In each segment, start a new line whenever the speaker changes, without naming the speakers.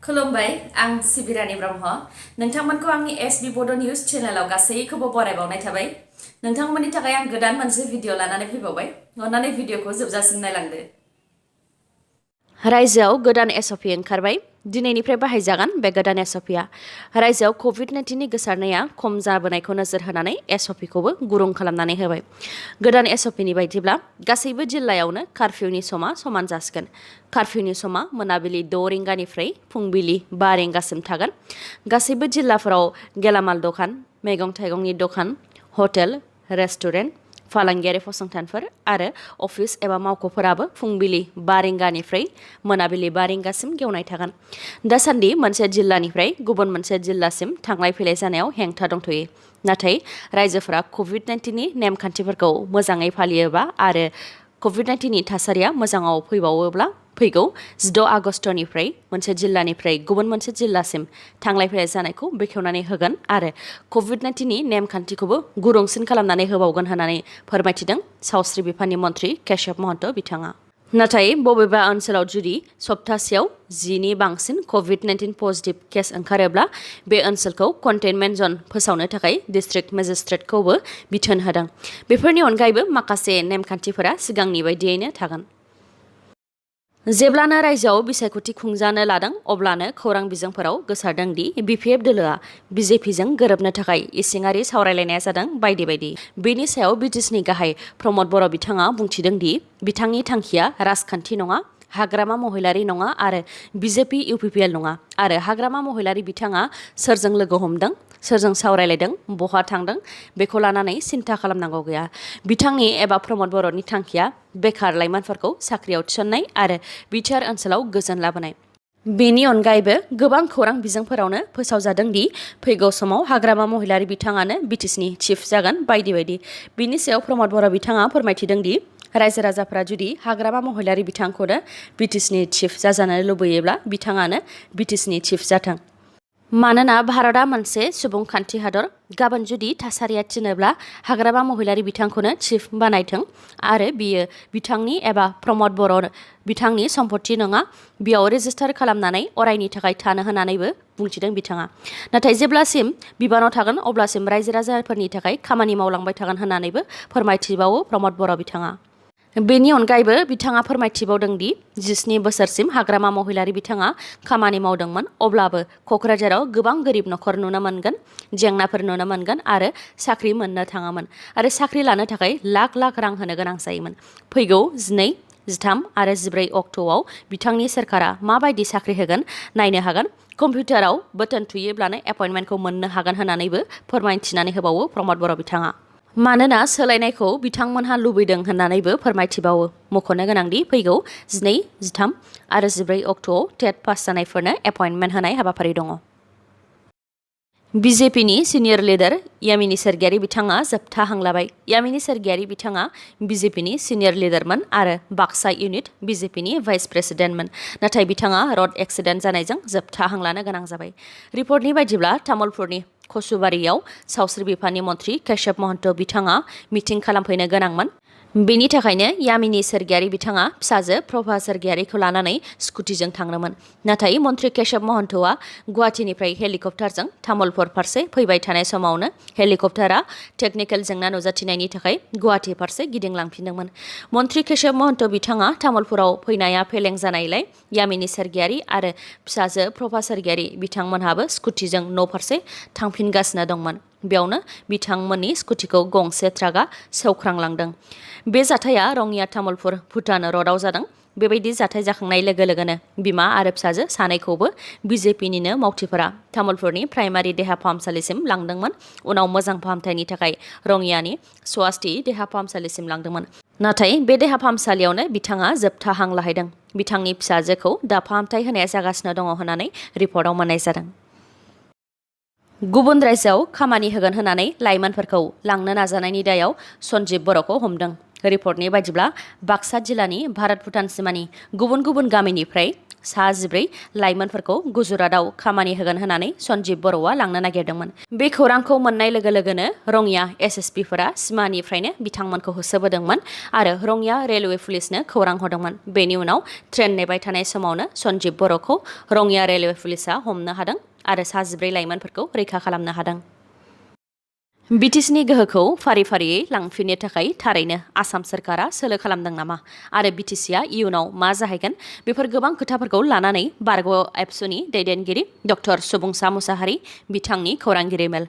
खुलुमबाय आं सिबिरानि ब्रह्म नोंथांमोनखौ आंनि एसबी बडो न्यूज चेनेलाव गासैखौबो बरायबावनाय थाबाय नोंथांमोननि थाखाय आं गोदान मोनसे भिडिअ लानानै फैबावबाय अन्नानै भिडिअखौ जोबजासिम नायलांदो रायजोआव गोदान एसओपि ओंखारबाय दिनैनिफ्राय बाहायजागोन बे गोदान एसओपिआ रायजोआव कोविड-19 नि गोसारनाया खम जाबोनायखौ नोजोर होनानै एसओपिखौबो गुरुं खालामनानै होबाय गोदान एसओपिनि बायदिब्ला गासैबो जिल्लायावनो कार्फ्यूनि समा समान जासिगोन कार्फ्यूनि समा मोनाबिलि 6 रिंगानिफ्राय फुंबिलि 5 रिंगासिम थागोन गासैबो जिल्लाफोराव गेलामाल दखान मैगं-थाइगंनि दखान हटेल रेस्टुरेन्ट फालांगियारि फसंथानफोर आरो अफिस एबा मावख'फोराबो फुंबिलि 5 रिंगानिफ्राय मोनाबिलि 5 रिंगासिम गेवनाय थागोन दासान्दि मोनसे जिल्लानिफ्राय गुबुन मोनसे जिल्लासिम थांलाय फैलाय जानायाव हेंथा दंथ'यो नाथाय रायजोफोरा कोविड-19 नि नेमखान्थिफोरखौ मोजाङै फालियोबा आरो कोविड-19 नि थासारिया मोजाङाव फैबावोब्ला फैगौ 16 आगस्टनिफ्राय मोनसे जिल्लानिफ्राय गुबुन मोनसे जिल्लासिम थांलाय फैलाय जानायखौ बेखेवनानै होगोन आरो कोविड-19 नि नेमखान्थिखौबो गुरुंसिन खालामनानै होबावगोन होननानै फोरमायथिदों सावस्रि बिफाननि मन्थ्रि केशव महन्त बिथाङा नाथाय बबेबा ओनसोलाव जुदि सप्तासेयाव 10 नि बांसिन कोविड-19 पजिटिभ केस ओंखारोब्ला बे ओनसोलखौ कन्टेनमेन्ट जन फोसावनो थाखाय डिस्ट्रिक्ट मेजिस्ट्रेटखौबो बिथोन होदों बेफोरनि अनगायैबो माखासे नेमखान्थिफोरा सिगांनि बायदियैनो थागोन जेब्लानो रायजोआव बिसायख'थि खुंजानो लादों अब्लानो खौरां बिजोंफोराव गोसारदों दि बिपिएफ दोलोआ बिजेपिजों गोरोबनो थाखाय इसिङारि सावरायलायनाया जादों बायदि बायदि बेनि सायाव बिटिसिनि गाहाय प्रमद बर' बिथाङा बुंथिदों दि बिथांनि थांखिया राजखान्थि नङा हाग्रामा महिलारि नङा आरो बिजेपि इउपिपिएल नङा आरो हाग्रामा महिलारि बिथाङा सोरजों लोगो हमदों सोरजों सावरायलायदों बहा थांदों बेखौ लानानै सिन्था खालामनांगौ गैया बिथांनि एबा प्रमद बर'नि थांखिया बेखार लाइमोनफोरखौ साख्रियाव थिसननाय आरो बिटिआर ओनसोलाव गोजोन लाबोनाय बेनि अनगायैबो गोबां खौरां बिजोंफोरावनो फोसावजादों दि फैगौ समाव हाग्रामा महिलारि बिथाङानो बिटिसिनि चिफ जागोन बायदि बायदि बिनि सायाव प्रमद बर' बिथाङा फोरमायथिदों दि रायजो राजाफोरा जुदि हाग्रामा महिलारि बिथांखौनो बिटिसिनि चिफ जाजानो लुबैयोब्ला बिथाङानो बिटिसिनि चिफ जाथों मानोना भारतआ मोनसे सुबुंखान्थि हादर गाबोन जुदि थासारिया थिनोब्ला हाग्रामा महिलारि बिथांखौनो चिफ बानायथों आरो बियो बिथांनि एबा प्रमद बर' बिथांनि सम्पति नङा बेयाव रेजिस्टार खालामनानै अरायनि थाखाय थानो होननानैबो बुंथिदों बिथाङा नाथाय जेब्लासिम बिबानाव थागोन अब्लासिम रायजो राजाफोरनि थाखाय खामानि मावलांबाय थागोन होननानैबो फोरमायथिबावो प्रमद बर' बिथाङा बेनि अनगायैबो बिथाङा फोरमायथिबावदों दि 17 बोसोरसिम हाग्रामा महिलारि बिथाङा खामानि मावदोंमोन अब्लाबो क'क्राझाराव गोबां गोरिब न'खर नुनो मोनगोन जेंनाफोर नुनो मोनगोन आरो साख्रि मोननो थाङामोन आरो साख्रि लानो थाखाय लाख लाख रां होनो गोनां जायोमोन फैगौ 12, 13 आरो 14 अक्ट'आव बिथांनि सोरखारा माबायदि साख्रि होगोन नायनो हागोन कम्पिउटाराव बोथोन थुयोब्लानो एपइन्टमेन्टखौ मोननो हागोन होननानैबो फोरमायथिनानै होबावो प्रमद बर' बिथाङा मानोना सोलायनायखौ बिथांमोनहा लुबैदों होननानैबो फोरमायथिबावो मख'नो गोनांदि फैगौ 12, 13 आरो 14 अक्ट'आव टेट पास जानायफोरनो एपइन्टमेन्ट होनाय हाबाफारि दङ बिजेपिनि सिनियर लिडार यामिनी सरगियारी बिथाङा जोबथा हां लाबाय यामिनी सरगियारी बिथाङा बिजेपिनि सिनियर लिडारमोन आरो बाक्सा इउनिट बिजेपिनि भाइस प्रेसिडेन्टमोन नाथाय बिथाङा रड एक्सिडेन्ट जानायजों जोबथा हां लानो गोनां जाबाय रिपर्टनि बायदिब्ला तामुलपुरनि कसुबारियाव सावस्रि बिफाननि मन्थ्रि केशव महन्त बिथाङा मिटिं खालामफैनो गोनांमोन बेनि थाखायनो यामिनी सरगियारी बिथाङा फिसाजो प्रभा सरगियारीखौ लानानै स्कुटिजों थांदोंमोन नाथाय मन्थ्रि केशव महन्तआ गुवाहाटीनिफ्राय हेलिकप्टारजों तामुलपुर फारसे फैबाय थानाय समावनो हेलिकप्टारा टेकनिकेल जेंना नुजाथिनायनि थाखाय गुवाहाटी फारसे गिदिंलांफिनदोंमोन मन्थ्रि केशव महन्त बिथाङा तामुलपुराव फैनाया फेलें जानायलाय यामिनी सरगियारी आरो फिसाजो प्रभा सरगियारी बिथांमोनहाबो स्कुटिजों न' फारसे थांफिनगासिनो दंमोन बेयावनो बिथांमोननि स्कुटिखौ गंसे ट्राकआ सौख्रांलांदों बे जाथाया रङिया तामुलपुर भुटान र'डआव जादों बेबायदि जाथाय जाखांनाय लोगो लोगोनो बिमा आरो फिसाजो सानैखौबो बिजेपिनिनो मावथिफोरा तामुलपुरनि प्राइमारि देहा फाहामसालिसिम लांदोंमोन उनाव मोजां फाहामथायनि थाखाय रङियानि स्वास्ति देहा फाहामसालिसिम लांदोंमोन नाथाय बे देहा फाहामसालियावनो बिथाङा जोबथा हां लाहैदों बिथांनि फिसाजोखौ दा फाहामथाय होनाया जागासिनो दङ होननानै रिपर्टआव मोननाय जादों गुबुन रायजोआव खामानि होगोन होननानै लाइमोनफोरखौ लांनो नाजानायनि दायाव सन्जीब बर'खौ हमदों रिपर्टनि बायदिब्ला बाक्सा जिल्लानि भारत भुटान सिमानि गुबुन गुबुन गामिनिफ्राय सा 14 लाइमोनफोरखौ गुजरातआव खामानि होगोन होननानै सन्जीब बर'आ लांनो नागिरदोंमोन। बे खौरांखौ मोननाय लोगो लोगोनो रङिया एसएसपिफोरा सिमानिफ्रायनो बिथांमोनखौ होसोबोदोंमोन आरो रङिया रेलवे पुलिसनो खौरां हरदोंमोन। बेनि उनाव ट्रेन नेबाय थानाय समावनो सन्जीब बर'खौ रङिया रेलवे पुलिसा हमनो हादों आरो सा 14 लाइमोनफोरखौ रैखा खालामनो हादों। BTCनि गोहोखौ फारि फारियै लांफिननो थाखाय थारैनो आसाम सरकारा सोलो खालामदों नामा आरो BTCआ इयुनाव मा जाहैगोन बेफोर गोबां खोथाफोरखौ लानानै बारग' एबसुनि दैदेनगिरि डक्टर सुबुंसा मुसाहारि बिथांनि खौरांगिरि मेल।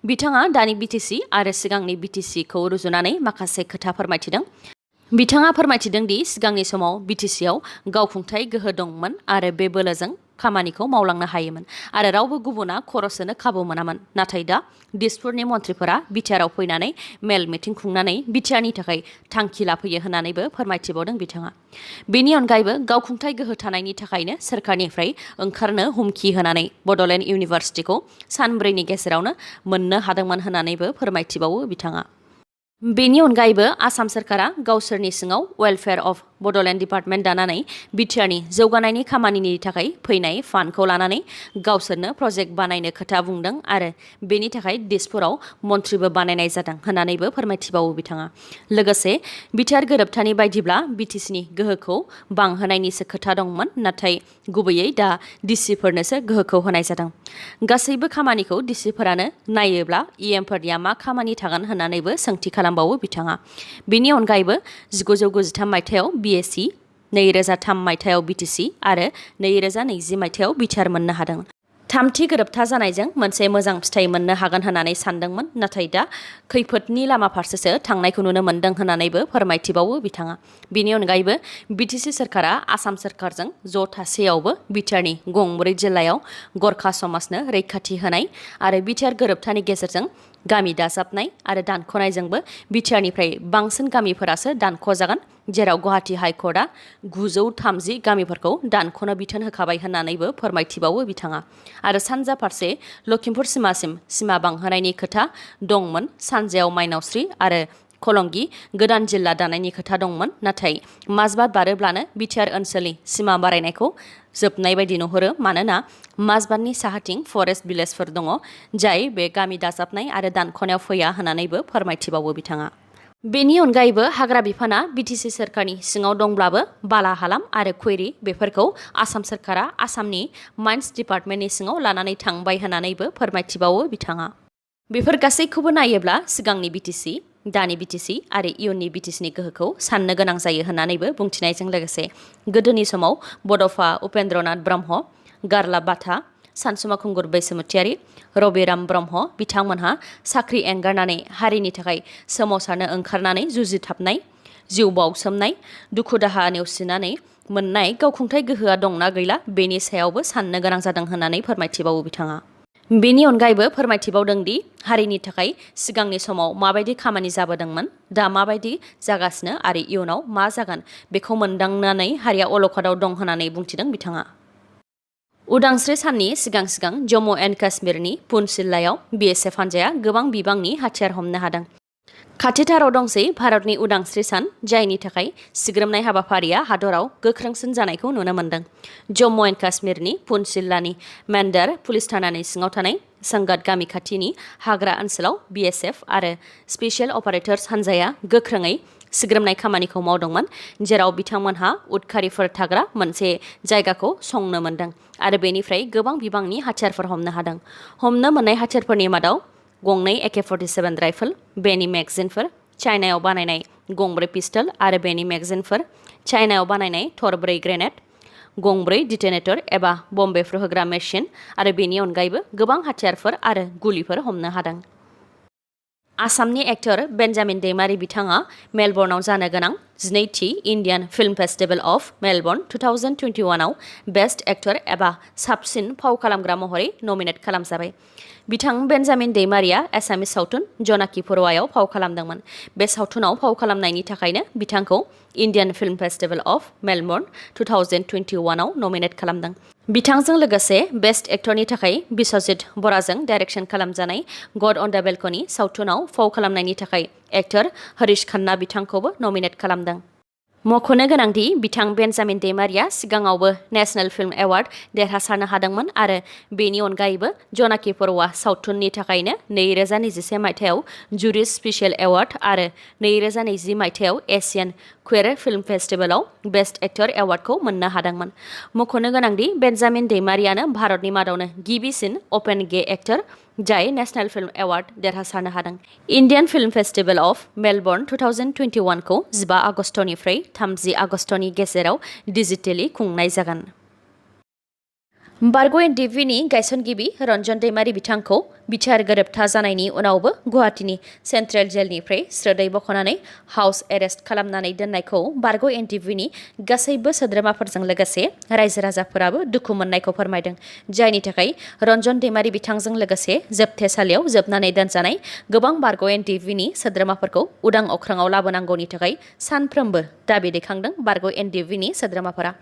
बिथाङा दानि BTC आरो सिगांनि BTCखौ रुजुनानै माखासे खोथा फोरमायथिदों। बिथाङा फोरमायथिदों दि सिगांनि समाव BTCआव गावखुंथाय गोहो दंमोन आरो बे बोलोजों खामानिखौ मावलांनो हायोमोन आरो रावबो गुबुना खर'सोनो खाबु मोनामोन। नाथाय दा दिसपुरनि मन्थ्रिफोरा बिटिआरआव फैनानै मेल मिटिं खुंनानै बिटिआरनि थाखाय थांखि लाफैयो होननानैबो फोरमायथिबावदों बिथाङा। बेनि अनगायैबो गावखुंथाय गोहो थानायनि थाखायनो सोरखारनिफ्राय ओंखारनो हुमखि होनानै बड'लेण्ड इउनिभारसिटिखौ सानब्रैनि गेजेरावनो मोननो हादोंमोन होननानैबो फोरमायथिबावो बिथाङा। बेनि अनगायैबो आसाम सरकारा गावसोरनि सिङाव वेलफेयार अफ बड'लेण्ड डिपार्टमेन्ट दानानै बिटिआरनि जौगानायनि खामानिनि थाखाय फैनाय फान्डखौ लानानै गावसोरनो प्रजेक्ट बानायनो खोथा बुंदों आरो बेनि थाखाय दिसपुराव मन्थ्रिबो बानायनाय जादों होननानैबो फोरमायथिबावो बिथाङा। लोगोसे बिटिआर गोरोबथानि बायदिब्ला BTCनि गोहोखौ बांहोनायनिसो खोथा दंमोन, नाथाय गुबैयै दा डिसिफोरनोसो गोहोखौ होनाय जादों। गासैबो खामानिखौ डिसिफोरानो नायोब्ला EMफोरनिया मा खामानि थागोन होननानैबो सोंथि खालामबावो बिथाङा। बेनि अनगायैबो 1993 मायथाइयाव BSc, 2003 मायथाइयाव BTC आरो 2020 मायथाइयाव बिटिआर मोननो हादों। थामथि गोरोबथा जानायजों मोनसे मोजां फिथाइ मोननो हागोन होननानै सानदोंमोन, नाथाय दा खैफोदनि लामा फारसेसो थांनायखौ नुनो मोनदों होननानैबो फोरमायथिबावो बिथाङा। बेनि अनगायैबो BTC सरकारा आसाम सरकारजों ज' थासेयावबो बिटिआरनि गंब्रै जिल्लायाव गरखा समाजनो रैखाथि होनाय आरो बिटिआर गोरोबथानि गेजेरजों गामि दाजाबनाय आरो दानख'नायजोंबो बिटिआरनिफ्राय बांसिन गामिफोरासो दानख'जागोन, जेराव गुवाहाटी हाइकर्टआ 930 गामिफोरखौ दानख'नो बिथोन होखाबाय होननानैबो फोरमायथिबावो बिथाङा। आरो सानजा फारसे लखिमपुर सिमासिम सिमा बांहोनायनि खोथा दंमोन। सानजायाव माइनावस्रि आरो खलंगी गोदान जिल्ला दानायनि खोथा दंमोन, नाथाय माजबाद बारोब्लानो बिटिआर ओनसोलनि सिमा बारायनायखौ जोबनाय बायदि नुहुरो, मानोना माजबादनि साहाथिं फरेस्ट भिलेजफोर दङ जाय बे गामि दाजाबनाय आरो दानख'नायाव फैया होननानैबो फोरमायथिबावो बिथाङा। बेनि अनगायैबो हाग्रा बिफाना BTC सरकारनि सिङाव दंब्लाबो बाला हालाम आरो क्वेरी बेफोरखौ आसाम सरकारा आसामनि माइन्स डिपार्टमेन्टनि सिङाव लानानै थांबाय होननानैबो फोरमायथिबावो बिथाङा। बेफोर गासैखौबो नायोब्ला सिगांनि BTC, दानि BTC आरो इयुननि BTCनि गोहोखौ साननो गोनां जायो होननानैबो बुंथिनायजों लोगोसे गोदोनि समाव बड'फा उपेन्द्रनाथ ब्रह्म, गारला बाथा, सानसुमा खुंगुर बैसोमुतियारि, रबिराम ब्रह्म बिथांमोनहा साख्रि एंगारनानै हारिनि थाखाय सोमावसारनो ओंखारनानै जुजिथाबनाय, जिउ बाउसोमनाय, दुखु दाहा नेवसिनानै मोननाय गावखुंथाय गोहोआ दंना गैला बेनि सायावबो साननो गोनां जादों होननानै फोरमायथिबावो बिथाङा। बेनि अनगायैबो फोरमायथिबावदों दि हारिनि थाखाय सिगांनि समाव माबायदि खामानि जाबोदोंमोन, दा माबायदि जागासिनो आरो इयुनाव मा जागोन बेखौ मोनदांनानै हारिया अलखदाव दं होननानै बुंथिदों बिथाङा। उदांस्रि साननि सिगां सिगां जम्मु एन्ड काश्मीरनि पुन्छ जिल्लायाव BSF हान्जाया गोबां बिबांनि हाथियार हमनो हादों। खाथिथाराव दंसै भारतनि उदांस्रि सान, जायनि थाखाय सिग्रोमनाय हाबाफारिया हादराव गोख्रोंसिन जानायखौ नुनो मोन्दों। जम्मु एन्ड काश्मीरनि पुन्छ जिल्लानि मेन्डार पुलिस थानानि सिङाव थानाय संगात गामि खाथिनि हाग्रा ओनसोलाव BSF आरो स्पेशियेल अपारेटर्स हान्जाया गोख्रोङै सिग्रोमनाय खामानिखौ मावदोंमोन, जेराव बिथांमोनहा उदखारिफोर थाग्रा मोनसे जायगाखौ संनो मोन्दों आरो बेनिफ्राय गोबां बिबांनि हाथियारफोर हमनो हादों। हमनो मोननाय हाथियारफोरनि मादाव गंनै AK-47 राइफल, बेनि मेगजिनफोर, चाइनायाव बानायनाय गंब्रै पिस्टल आरो बेनि मेगजिनफोर, चाइनायाव बानायनाय थर 4 ग्रेनेड, गंब्रै डिटेनेटर एबा बम बेफ्रुहोग्रा मेसिन आरो बेनि अनगायैबो गोबां हाथियारफोर आरो गुलिफोर हमनो हादों। आसामनि एक्टर बेन्जामिन दैमारि बिथाङा मेलबर्नआव जानो गोनां 12थि Indian film festival of Melbourne 2021 आव बेस्ट एक्टर एबा साबसिन फाव खालामग्रा महरै नमिनेट खालामजाबाय। बिथां बेन्जामिन दैमारिया एसामिस सावथुन जनाकी परवायाव फाव खालामदोंमोन। बे सावथुनाव फाव खालामनायनि थाखायनो बिथांखौ Indian film festival of Melbourne 2021 आव नमिनेट खालामदों। बिथांजों लोगोसे बेस्ट एक्टरनि थाखाय बिश्वजित बराजों डाइरेक्सन खालामजानाय गड अन द बेलकनी सावथुनाव फाव खालामनायनि थाखाय एक्टर हरीश खान्ना बिथांखौबो नमिनेट खालामदों। मख'नो गोनांदि बिथां बेन्जामिन दैमारिया सिगाङावबो नेशनेल फिल्म एवार्ड देरहासारनो हादोंमोन आरो बेनि अनगायैबो जनाकी बर'आ सावथुननि थाखायनो 2021 मायथाइयाव जुरि स्पेशियल एवार्ड आरो 2020 मायथाइयाव एशियान क्वेर फिल्म फेस्टिभेलाव बेस्ट एक्टर एवार्डखौ मोननो हादोंमोन। मख'नो गोनांदि बेन्जामिन दैमारियानो भारतनि मादावनो गिबिसिन अपेन गे एक्टर जाय नेशनेल फिल्म एवार्ड देरहासारनो हादों। Indian film festival of Melbourne 2021 खौ 15 आगस्तनिफ्राय 30 आगस्तनि गेजेराव डिजिटेलि खुंनाय जागोन। बारग' एनडिएफबिनि गायसनगिरि रन्जन दैमारि बिथांखौ बिथार गोरोबथा जानायनि उनावबो गुवाहाटीनि सेन्ट्रेल जेलनिफ्राय स्रोदै बख'नानै हाउस एरेस्ट खालामनानै दोननायखौ बारग' एनडिएफबिनि गासैबो सोद्रोमाफोरजों लोगोसे रायजो राजाफोराबो दुखु मोननायखौ फोरमायदों, जायनि थाखाय रन्जन दैमारि बिथांजों लोगोसे जोबथेसालियाव जोबनानै दोनजानाय गोबां बारग' एनडिएफबिनि सोद्रोमाफोरखौ उदां अख्राङाव लाबोनांगौनि थाखाय सानफ्रोमबो दाबि दैखांदों बारग' एनडिएफबिनि सोद्रोमाफोरा।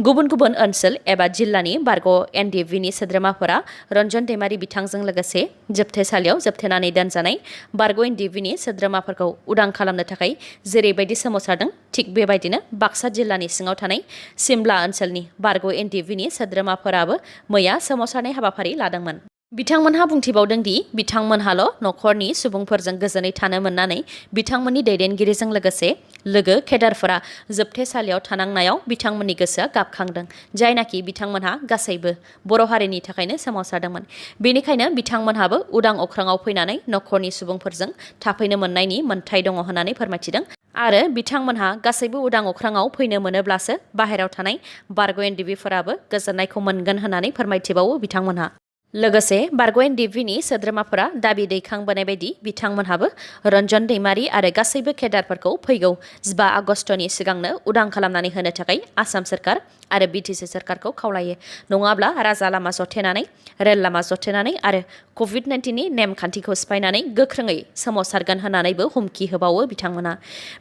गुबुन गुबुन ओनसोल एबा जिल्लानि बारग' एनडिएफबिनि सोद्रोमाफोरा रन्जन दैमारि बिथांजों लोगोसे जोबथेसालियाव जोबथेनानै दोनजानाय बारग' एनडिएफबिनि सोद्रोमाफोरखौ उदां खालामनो थाखाय जेरैबायदि सोमावसारदों, थिग बेबायदिनो बाक्सा जिल्लानि सिङाव थानाय सिमला ओनसोलनि बारग' एनडिएफबिनि सोद्रोमाफोराबो मैया सोमावसारनाय हाबाफारि लादोंमोन। बिथांमोनहा बुंथिबावदों दि बिथांमोनहाल' नखरनि सुबुंफोरजों गोजोनै थानो मोननानै बिथांमोननि दैदेनगिरिजों लोगोसे लोगो केडारफोरा जोबथेसालियाव थानांनायाव बिथांमोननि गोसोआ गाबखांदों, जायनाखि बिथांमोनहा गासैबो बर' हारिनि थाखायनो सोमावसारदोंमोन। बेनिखायनो बिथांमोनहाबो उदां अख्राङाव फैनानै नखरनि सुबुंफोरजों थाफैनो मोननायनि मोन्थाय दङ होननानै फोरमायथिदों आरो बिथांमोनहा गासैबो उदां अख्राङाव फैनो मोनोब्लासो बाहेरायाव थानाय बारग' एनडिएफबिफोराबो गोजोननायखौ मोनगोन होननानै फोरमायथिबावो बिथांमोनहा। लोगोसे बारग' एनडिएफबिनि सोद्रोमाफोरा दाबि दैखांबोनाय बायदि बिथांमोनहाबो रन्जन दैमारि आरो गासैबो केडारफोरखौ फैगौ 15 आगस्तनि सिगांनो उदां खालामनानै होनो थाखाय आसाम सोरखार आरो BTC सोरखारखौ खावलायो, नङाब्ला राजा लामा जथेनानै, रेल लामा जथेनानै आरो COVID-19नि नेमखान्थिखौ सिफायनानै गोख्रोङै सोमावसारगोन होननानैबो हुमखि होबावो बिथांमोना।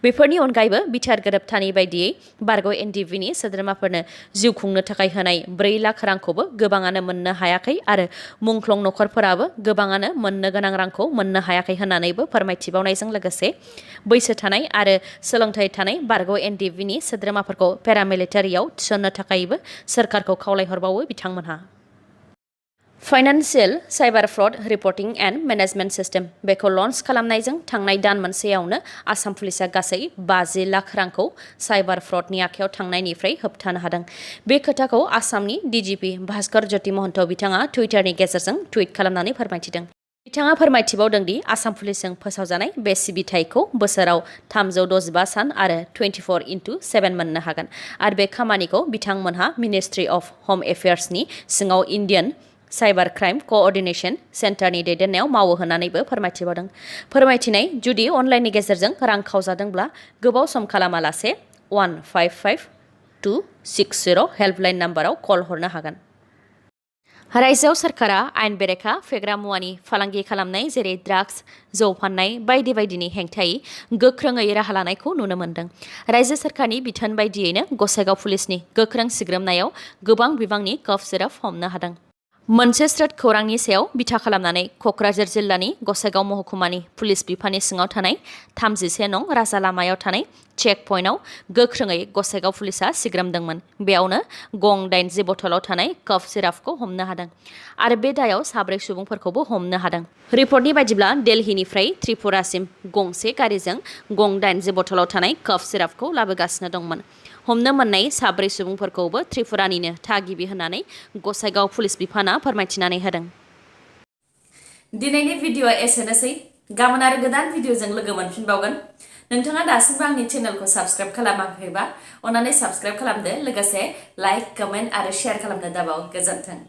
बेफोरनि अनगायैबो बिथार गोरोबथानि बायदियै बारग' एनडिएफबिनि सोद्रोमाफोरनो जिउ खुंनो थाखाय होनाय 4 लाख रांखौबो गोबाङानो मोननो हायाखै आरो मुंख्लं नखरफोराबो गोबाङानो मोननो गोनां रांखौ मोननो हायाखै होननानैबो फोरमायथिबावनायजों लोगोसे बैसो थानाय आरो सोलोंथाइ थानाय बारग' एनडिएफबिनि सोद्रोमाफोरखौ पेरामिलिटारियाव थिसननो थाखायबो सोरखारखौ खावलायहरबावो बिथांमोनहा। Financial cyber fraud reporting and management system बेखौ लन्च खालामनायजों थांनाय दान मोनसेयावनो आसाम पुलिसआ गासै 50 लाख रांखौ साइबार फ्रडनि आखायाव थांनायनिफ्राय होबथानो हादों। बे खोथाखौ आसामनि DGP भास्कर ज्योति महन्त बिथाङा टुइटारनि गेजेरजों टुइट खालामनानै फोरमायथिदों। बिथाङा फोरमायथिबावदों दि आसाम पुलिसजों फोसावजानाय बे सिबिथायखौ बोसोराव 365 सान आरो 24/7 मोननो हागोन आरो बे खामानिखौ बिथांमोनहा मिनिस्ट्रि अफ होम एफेयार्सनि सिङाव इन्डियान साइबार क्राइम क'अर्डिनेशन सेन्टारनि दैदेननायाव मावो होननानैबो फोरमायथिबावदों। फोरमायथिनाय जुदि अनलाइननि गेजेरजों रां खावजादोंब्ला गोबाव सम खालामालासे 155260 हेल्पलाइन नाम्बाराव कल हरनो हागोन। रायजोआव सोरखारा आयेन बेरेखा फेग्रा मुवानि फालांगि खालामनाय जेरै ड्राग्स, जौ फाननाय बायदि बायदिनि हेंथायै गोख्रोङै राहा लानायखौ नुनो मोन्दों। रायजो सोरखारनि बिथोन बायदियैनो गसाइगाव पुलिसनि गोख्रों सिग्रोमनायाव गोबां बिबांनि कफ सिराप हमनो हादों। मोनसे स्रोद खौरांनि सायाव बिथा खालामनानै क'क्राझार जिल्लानि गसाइगाव महकुमानि पुलिस बिफाननि सिङाव थानाय 31 नं राजा लामायाव थानाय चेक पइन्टआव गोख्रोङै गसाइगाव पुलिसआ सिग्रोमदोंमोन। बेयावनो गं 80 बथलाव थानाय कफ सिरापखौ हमनो हादों आरो बे दायाव 4 सुबुंफोरखौबो हमनो हादों। रिपर्टनि बायदिब्ला दिल्लीनिफ्राय त्रिपुरासिम गंसे गारिजों गं 80 बथलाव थानाय कफ सिरापखौ लाबोगासिनो दंमोन। हमनो मोननाय 4 सुबुंफोरखौबो त्रिपुरानिनो थागिबि होननानै गसाइगाव पुलिस बिफाना फोरमायथिनानै होदों। दिनैनि भिडिअ'आ एसेनोसै। गाबोन आरो गोदान भिडिअ'जों लोगो मोनफिनबावगोन। नोंथाङा दासिमबो आंनि चेनेलखौ साबस्क्राइब खालामाखैबा अन्नानै साबस्क्राइब खालामदो, लोगोसे लाइक, कमेन्ट आरो शेयार खालामनो दाबाव। गोजोन्थों।